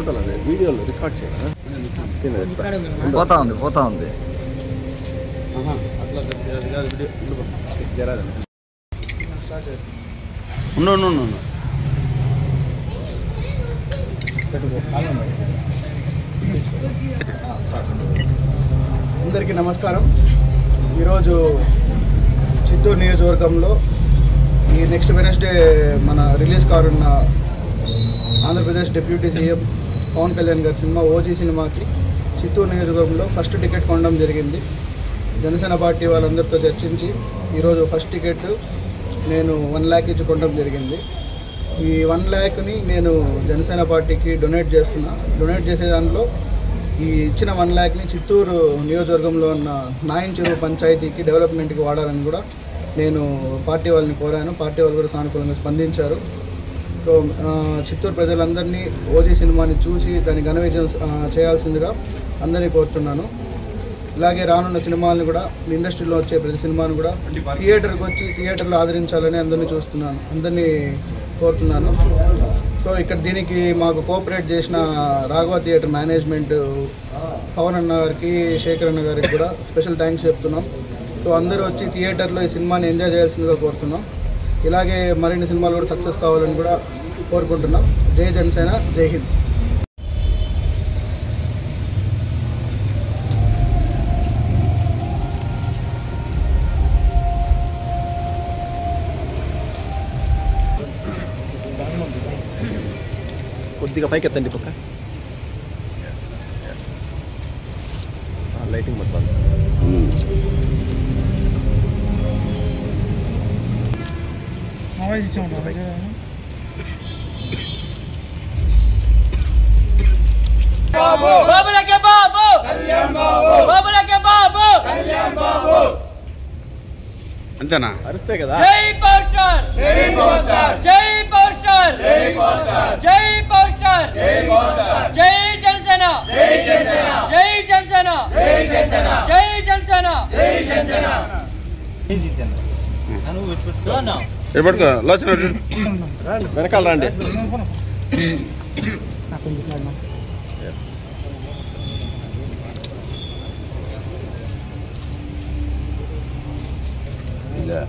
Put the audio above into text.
ఫోటోలు అదే వీడియోలో రికార్డ్ చేయాలి. పోతా ఉంది అందరికీ నమస్కారం. ఈరోజు చిత్తూరు నియోజకవర్గంలో ఈ నెక్స్ట్ వెనస్డే మన రిలీజ్ కానున్న ఆంధ్రప్రదేశ్ డిప్యూటీ సీఎం పవన్ కళ్యాణ్ గారి సినిమా ఓజీ సినిమాకి చిత్తూరు నియోజకవర్గంలో ఫస్ట్ టికెట్ కొనడం జరిగింది. జనసేన పార్టీ వాళ్ళందరితో చర్చించి ఈరోజు ఫస్ట్ టికెట్ నేను 1 lakh ఇచ్చి కొనడం జరిగింది. ఈ 1 lakhని నేను జనసేన పార్టీకి డొనేట్ చేసే దాంట్లో ఈ ఇచ్చిన 1 lakhని చిత్తూరు నియోజకవర్గంలో ఉన్న నాయన్ చెరువు పంచాయతీకి డెవలప్మెంట్కి వాడాలని కూడా నేను పార్టీ వాళ్ళని కోరాను. పార్టీ వాళ్ళు కూడా సానుకూలంగా స్పందించారు. సో చిత్తూరు ప్రజలందరినీ ఓజీ సినిమాని చూసి దాన్ని ఘన విజయం చేయాల్సిందిగా అందరినీ కోరుతున్నాను. ఇలాగే రానున్న సినిమాలను కూడా ఇండస్ట్రీలో వచ్చే ప్రతి సినిమాను కూడా థియేటర్కి వచ్చి థియేటర్లో ఆదరించాలని అందరినీ కోరుతున్నాను. సో ఇక్కడ దీనికి మాకు కోఆపరేట్ చేసిన రాఘవ థియేటర్ మేనేజ్మెంట్ పవన్ అన్న గారికి, శేఖర్ అన్న గారికి కూడా స్పెషల్ థ్యాంక్స్ చెప్తున్నాం. సో అందరూ వచ్చి థియేటర్లో ఈ సినిమాని ఎంజాయ్ చేయాల్సిందిగా కోరుతున్నాం. ఇలాగే మరిన్ని సినిమాలు కూడా సక్సెస్ కావాలని కూడా కోరుకుంటున్నాం. జై జనసేన, జై హింద్. కొద్దిగా పైకి ఎత్తండి పక్క. లైటింగ్ మొత్తం అంతేనా? అరిస్తే కదా. జై పవర్ స్టార్, జై పవర్ స్టార్, జై పవర్ స్టార్, జై పవర్ స్టార్, జై పవర్ స్టార్, జై పవర్ స్టార్, జై జనసేన, జై జనసేన, జై జనసేన, జై జనసేన, జై జనసేన, జై జనసేన, జై జనసేన. ఎప్పటికో లోచన వెనకాల రండి. Yeah.